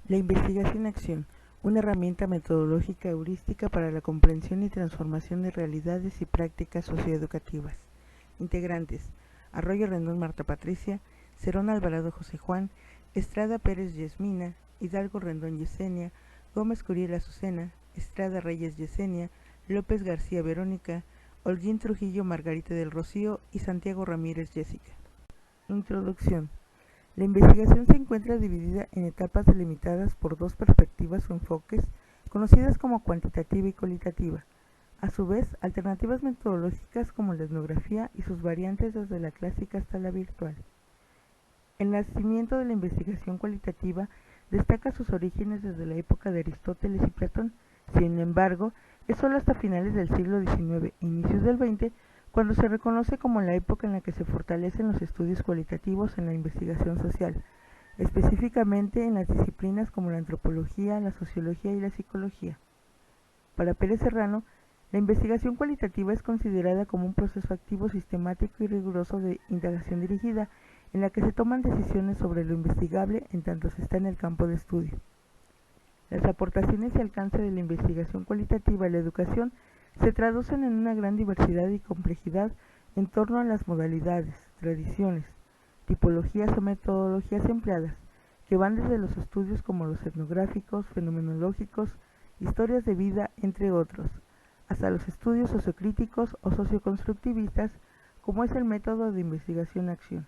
La investigación-acción, una herramienta metodológica heurística para la comprensión y transformación de realidades y prácticas socioeducativas. Integrantes: Arroyo Rendón Marta Patricia, Cerón Alvarado José Juan, Estrada Pérez Yesmina, Hidalgo Rendón Yesenia, Gómez Curiel Azucena, Estrada Reyes Yesenia, López García Verónica, Holguín Trujillo Margarita del Rocío y Santiago Ramírez Jessica. Introducción. La investigación se encuentra dividida en etapas delimitadas por dos perspectivas o enfoques conocidas como cuantitativa y cualitativa. A su vez, alternativas metodológicas como la etnografía y sus variantes desde la clásica hasta la virtual. El nacimiento de la investigación cualitativa destaca sus orígenes desde la época de Aristóteles y Platón. Sin embargo, es solo hasta finales del siglo XIX e inicios del XX cuando se reconoce como la época en la que se fortalecen los estudios cualitativos en la investigación social, específicamente en las disciplinas como la antropología, la sociología y la psicología. Para Pérez Serrano, la investigación cualitativa es considerada como un proceso activo, sistemático y riguroso de indagación dirigida, en la que se toman decisiones sobre lo investigable en tanto se está en el campo de estudio. Las aportaciones y alcance de la investigación cualitativa a la educación se traducen en una gran diversidad y complejidad en torno a las modalidades, tradiciones, tipologías o metodologías empleadas, que van desde los estudios como los etnográficos, fenomenológicos, historias de vida, entre otros, hasta los estudios sociocríticos o socioconstructivistas, como es el método de investigación-acción.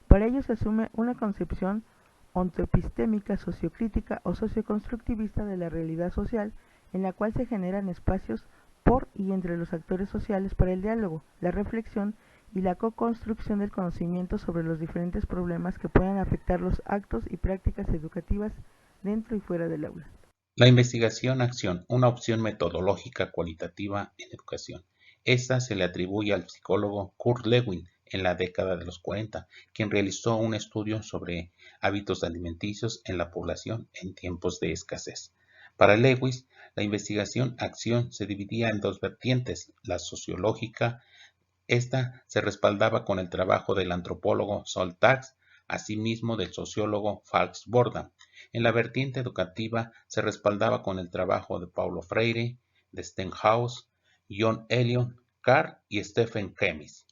Para ello se asume una concepción ontoepistémica, sociocrítica o socioconstructivista de la realidad social, en la cual se generan espacios por y entre los actores sociales para el diálogo, la reflexión y la co-construcción del conocimiento sobre los diferentes problemas que puedan afectar los actos y prácticas educativas dentro y fuera del aula. La investigación-acción, una opción metodológica cualitativa en educación. Esta se le atribuye al psicólogo Kurt Lewin en la década de los 40, quien realizó un estudio sobre hábitos alimenticios en la población en tiempos de escasez. Para Lewis, la investigación-acción se dividía en dos vertientes, la sociológica. Esta se respaldaba con el trabajo del antropólogo Sol Tax, asimismo del sociólogo Falks Bordam. En la vertiente educativa se respaldaba con el trabajo de Paulo Freire, de Stenhouse, John Eliot, Carr y Stephen Kemmis.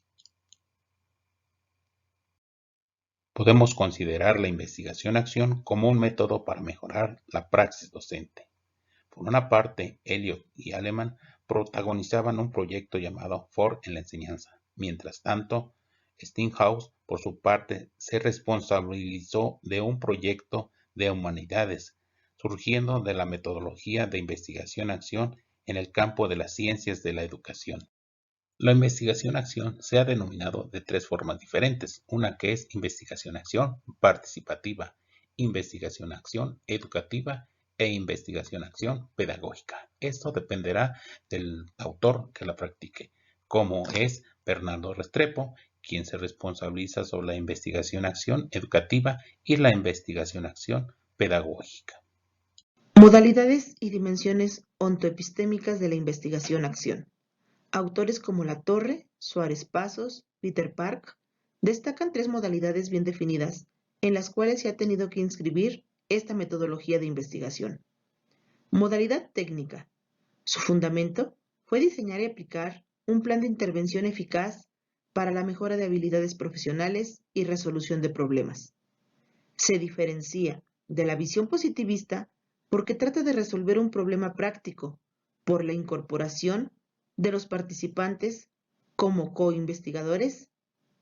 Podemos considerar la investigación-acción como un método para mejorar la praxis docente. Por una parte, Eliot y Aleman protagonizaban un proyecto llamado Ford en la enseñanza. Mientras tanto, Stenhouse, por su parte, se responsabilizó de un proyecto de humanidades, surgiendo de la metodología de investigación-acción en el campo de las ciencias de la educación. La investigación-acción se ha denominado de tres formas diferentes, una que es investigación-acción participativa, investigación-acción educativa e investigación-acción pedagógica. Esto dependerá del autor que la practique, como es Bernardo Restrepo, quien se responsabiliza sobre la investigación-acción educativa y la investigación-acción pedagógica. Modalidades y dimensiones ontoepistémicas de la investigación-acción. Autores como Latorre, Suárez Pasos, Peter Park, destacan tres modalidades bien definidas en las cuales se ha tenido que inscribir esta metodología de investigación. Modalidad técnica. Su fundamento fue diseñar y aplicar un plan de intervención eficaz para la mejora de habilidades profesionales y resolución de problemas. Se diferencia de la visión positivista porque trata de resolver un problema práctico por la incorporación de los participantes como co-investigadores.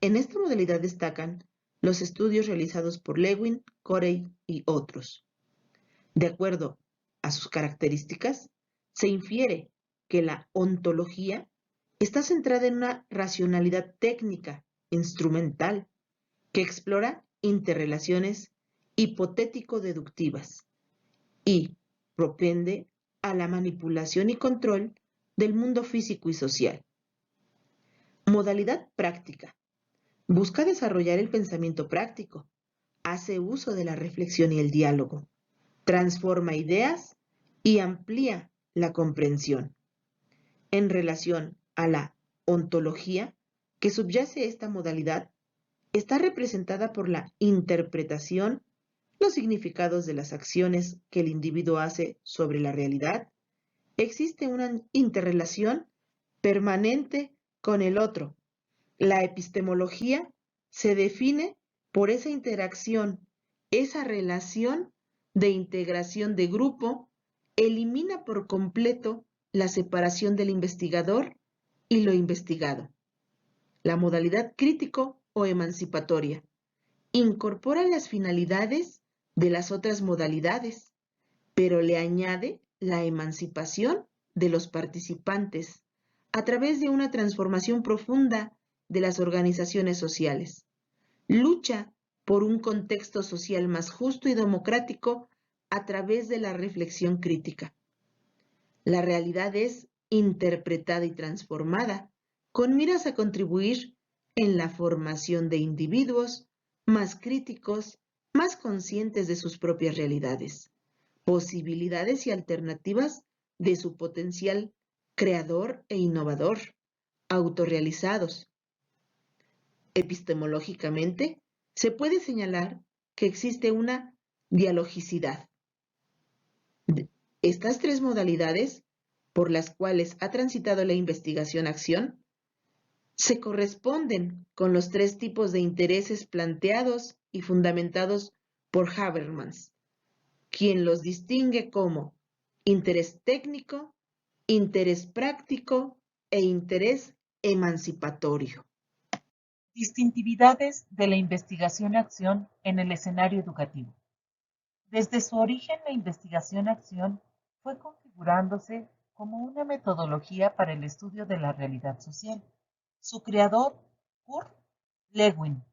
En esta modalidad destacan los estudios realizados por Lewin, Corey y otros. De acuerdo a sus características, se infiere que la ontología está centrada en una racionalidad técnica, instrumental, que explora interrelaciones hipotético-deductivas y propende a la manipulación y control del mundo físico y social. Modalidad práctica. Busca desarrollar el pensamiento práctico, hace uso de la reflexión y el diálogo, transforma ideas y amplía la comprensión. En relación a la ontología que subyace esta modalidad, está representada por la interpretación, los significados de las acciones que el individuo hace sobre la realidad. Existe una interrelación permanente con el otro. La epistemología se define por esa interacción, esa relación de integración de grupo, elimina por completo la separación del investigador y lo investigado. La modalidad crítico o emancipatoria incorpora las finalidades de las otras modalidades, pero le añade la emancipación de los participantes a través de una transformación profunda de las organizaciones sociales. Lucha por un contexto social más justo y democrático a través de la reflexión crítica. La realidad es interpretada y transformada con miras a contribuir en la formación de individuos más críticos, más conscientes de sus propias realidades, posibilidades y alternativas de su potencial creador e innovador, autorrealizados. Epistemológicamente, se puede señalar que existe una dialogicidad. Estas tres modalidades por las cuales ha transitado la investigación-acción se corresponden con los tres tipos de intereses planteados y fundamentados por Habermas, quien los distingue como interés técnico, interés práctico e interés emancipatorio. Distintividades de la investigación-acción en el escenario educativo. Desde su origen, la investigación-acción fue configurándose como una metodología para el estudio de la realidad social. Su creador, Kurt Lewin,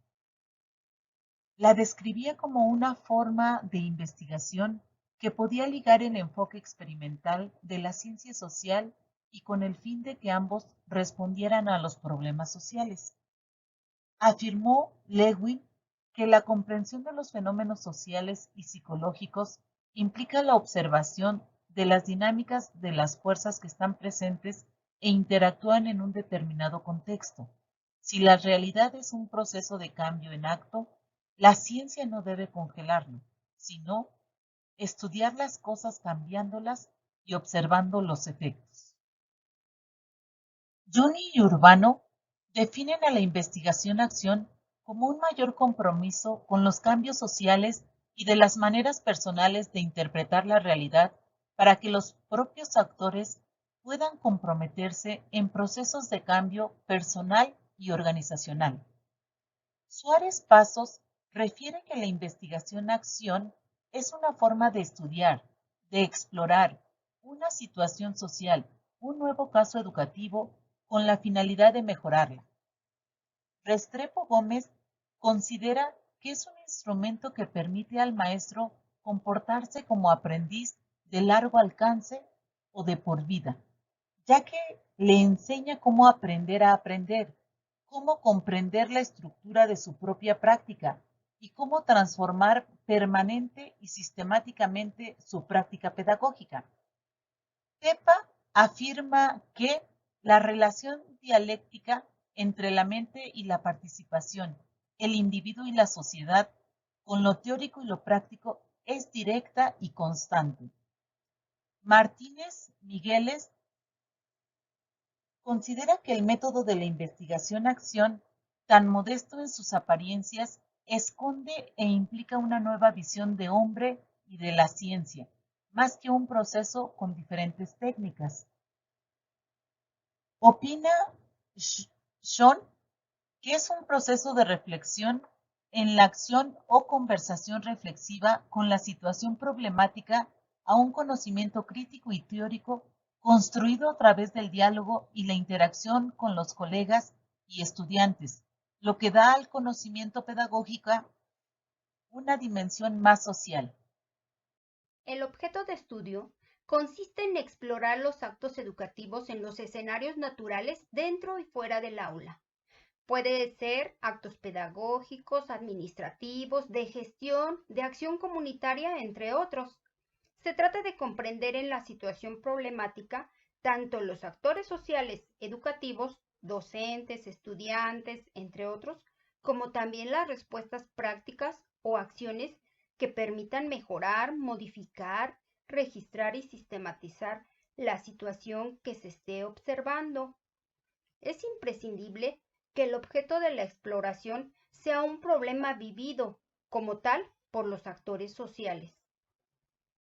la describía como una forma de investigación que podía ligar el enfoque experimental de la ciencia social y con el fin de que ambos respondieran a los problemas sociales. Afirmó Lewin que la comprensión de los fenómenos sociales y psicológicos implica la observación de las dinámicas de las fuerzas que están presentes e interactúan en un determinado contexto. Si la realidad es un proceso de cambio en acto, la ciencia no debe congelarlo, sino estudiar las cosas cambiándolas y observando los efectos. Johnny y Urbano definen a la investigación-acción como un mayor compromiso con los cambios sociales y de las maneras personales de interpretar la realidad para que los propios actores puedan comprometerse en procesos de cambio personal y organizacional. Suárez Pasos refiere que la investigación-acción es una forma de estudiar, de explorar una situación social, un nuevo caso educativo con la finalidad de mejorarla. Restrepo Gómez considera que es un instrumento que permite al maestro comportarse como aprendiz de largo alcance o de por vida, ya que le enseña cómo aprender a aprender, cómo comprender la estructura de su propia práctica y cómo transformar permanente y sistemáticamente su práctica pedagógica. Tepa afirma que la relación dialéctica entre la mente y la participación, el individuo y la sociedad, con lo teórico y lo práctico, es directa y constante. Martínez Migueles considera que el método de la investigación-acción, tan modesto en sus apariencias, esconde e implica una nueva visión de hombre y de la ciencia, más que un proceso con diferentes técnicas. Opina Sean que es un proceso de reflexión en la acción o conversación reflexiva con la situación problemática a un conocimiento crítico y teórico construido a través del diálogo y la interacción con los colegas y estudiantes, lo que da al conocimiento pedagógico una dimensión más social. El objeto de estudio consiste en explorar los actos educativos en los escenarios naturales dentro y fuera del aula. Puede ser actos pedagógicos, administrativos, de gestión, de acción comunitaria, entre otros. Se trata de comprender en la situación problemática tanto los actores sociales educativos, docentes, estudiantes, entre otros, como también las respuestas prácticas o acciones que permitan mejorar, modificar, registrar y sistematizar la situación que se esté observando. Es imprescindible que el objeto de la exploración sea un problema vivido como tal por los actores sociales.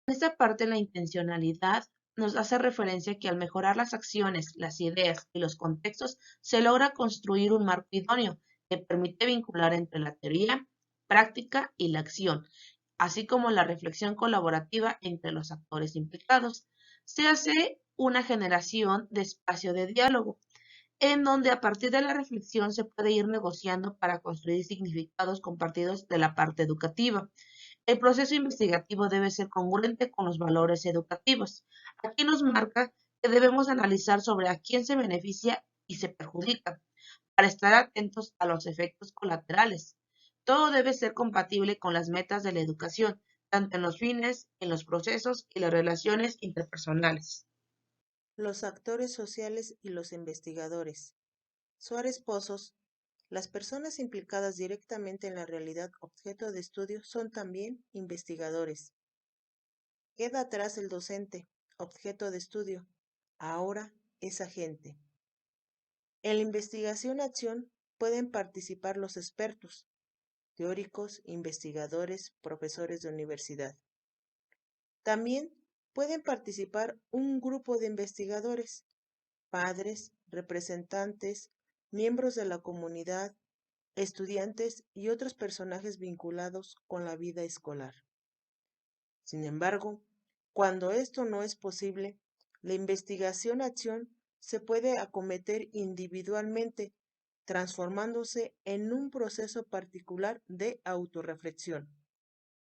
En esta parte la intencionalidad nos hace referencia que al mejorar las acciones, las ideas y los contextos se logra construir un marco idóneo que permite vincular entre la teoría, práctica y la acción, así como la reflexión colaborativa entre los actores implicados. Se hace una generación de espacio de diálogo, en donde a partir de la reflexión se puede ir negociando para construir significados compartidos de la parte educativa. El proceso investigativo debe ser congruente con los valores educativos. Aquí nos marca que debemos analizar sobre a quién se beneficia y se perjudica, para estar atentos a los efectos colaterales. Todo debe ser compatible con las metas de la educación, tanto en los fines, en los procesos y las relaciones interpersonales. Los actores sociales y los investigadores. Suárez Pozos. Las personas implicadas directamente en la realidad objeto de estudio son también investigadores. Queda atrás el docente, objeto de estudio. Ahora es agente. En la investigación-acción pueden participar los expertos, teóricos, investigadores, profesores de universidad. También pueden participar un grupo de investigadores, padres, representantes, miembros de la comunidad, estudiantes y otros personajes vinculados con la vida escolar. Sin embargo, cuando esto no es posible, la investigación-acción se puede acometer individualmente, transformándose en un proceso particular de autorreflexión.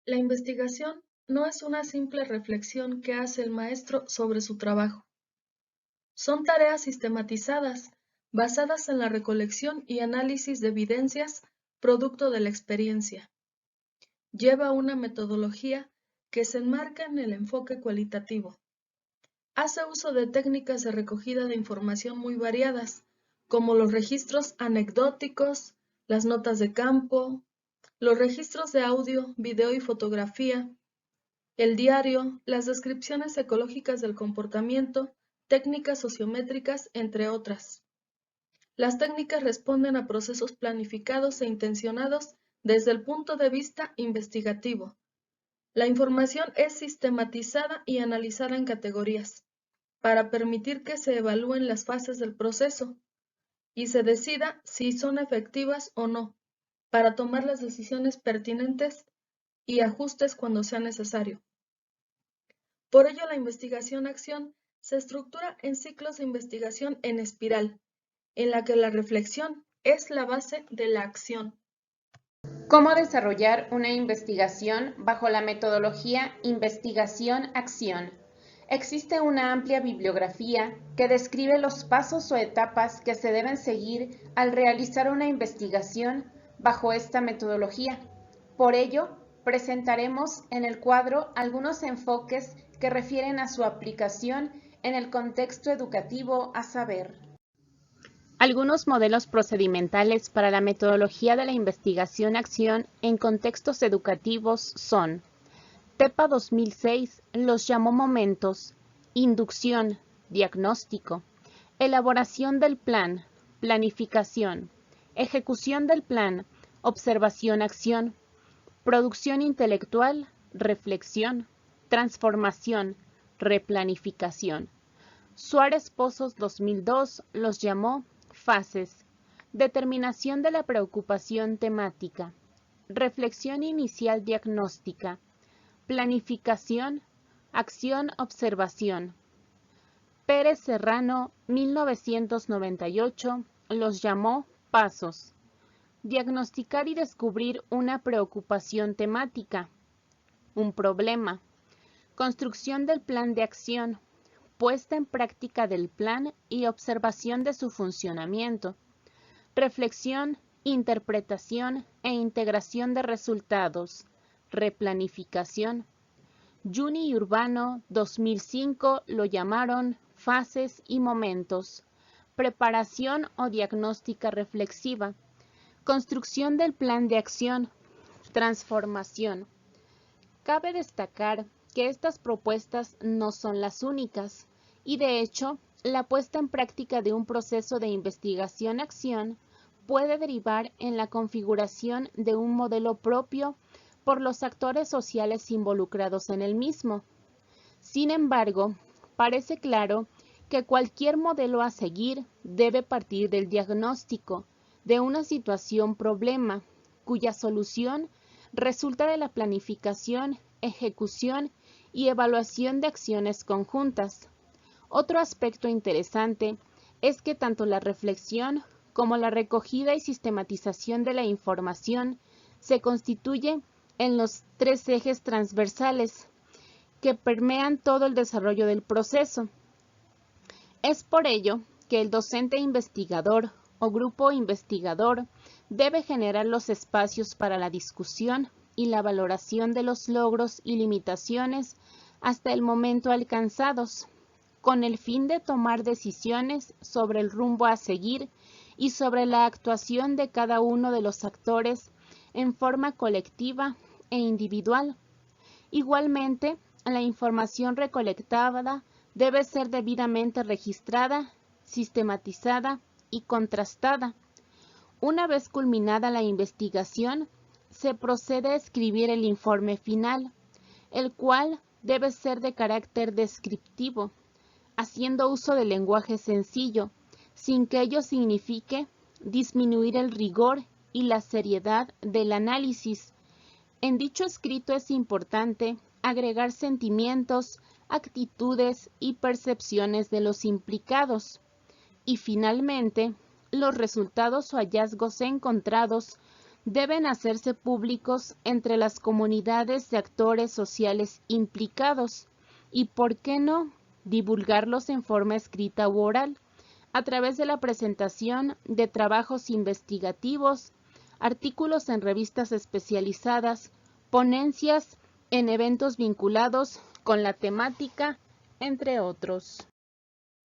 La investigación no es una simple reflexión que hace el maestro sobre su trabajo. Son tareas sistematizadas, basadas en la recolección y análisis de evidencias producto de la experiencia. Lleva una metodología que se enmarca en el enfoque cualitativo. Hace uso de técnicas de recogida de información muy variadas, como los registros anecdóticos, las notas de campo, los registros de audio, video y fotografía, el diario, las descripciones ecológicas del comportamiento, técnicas sociométricas, entre otras. Las técnicas responden a procesos planificados e intencionados desde el punto de vista investigativo. La información es sistematizada y analizada en categorías, para permitir que se evalúen las fases del proceso y se decida si son efectivas o no, para tomar las decisiones pertinentes y ajustes cuando sea necesario. Por ello, la investigación-acción se estructura en ciclos de investigación en espiral, en la que la reflexión es la base de la acción. ¿Cómo desarrollar una investigación bajo la metodología investigación-acción? Existe una amplia bibliografía que describe los pasos o etapas que se deben seguir al realizar una investigación bajo esta metodología. Por ello, presentaremos en el cuadro algunos enfoques que refieren a su aplicación en el contexto educativo, a saber: algunos modelos procedimentales para la metodología de la investigación-acción en contextos educativos son: TEPA 2006 los llamó momentos: inducción, diagnóstico, elaboración del plan, planificación, ejecución del plan, observación-acción, producción intelectual, reflexión, transformación, replanificación. Suárez Pozos 2002 los llamó fases: determinación de la preocupación temática, reflexión inicial diagnóstica, planificación, acción-observación. Pérez Serrano 1998 los llamó pasos: diagnosticar y descubrir una preocupación temática, un problema, construcción del plan de acción, puesta en práctica del plan y observación de su funcionamiento, reflexión, interpretación e integración de resultados, replanificación. Juni y Urbano 2005 lo llamaron fases y momentos, preparación o diagnóstica reflexiva, construcción del plan de acción, transformación, Cabe destacar que estas propuestas no son las únicas y, de hecho, la puesta en práctica de un proceso de investigación-acción puede derivar en la configuración de un modelo propio por los actores sociales involucrados en el mismo. Sin embargo, parece claro que cualquier modelo a seguir debe partir del diagnóstico de una situación-problema, cuya solución resulta de la planificación, ejecución y evaluación de acciones conjuntas. Otro aspecto interesante es que tanto la reflexión como la recogida y sistematización de la información se constituye en los tres ejes transversales que permean todo el desarrollo del proceso. Es por ello que el docente investigador o grupo investigador debe generar los espacios para la discusión y la valoración de los logros y limitaciones hasta el momento alcanzados, con el fin de tomar decisiones sobre el rumbo a seguir y sobre la actuación de cada uno de los actores en forma colectiva e individual. Igualmente, la información recolectada debe ser debidamente registrada, sistematizada y contrastada. Una vez culminada la investigación, se procede a escribir el informe final, el cual debe ser de carácter descriptivo, haciendo uso del lenguaje sencillo, sin que ello signifique disminuir el rigor y la seriedad del análisis. En dicho escrito es importante agregar sentimientos, actitudes y percepciones de los implicados. Y finalmente, los resultados o hallazgos encontrados deben hacerse públicos entre las comunidades de actores sociales implicados y, ¿por qué no?, divulgarlos en forma escrita u oral, a través de la presentación de trabajos investigativos, artículos en revistas especializadas, ponencias en eventos vinculados con la temática, entre otros.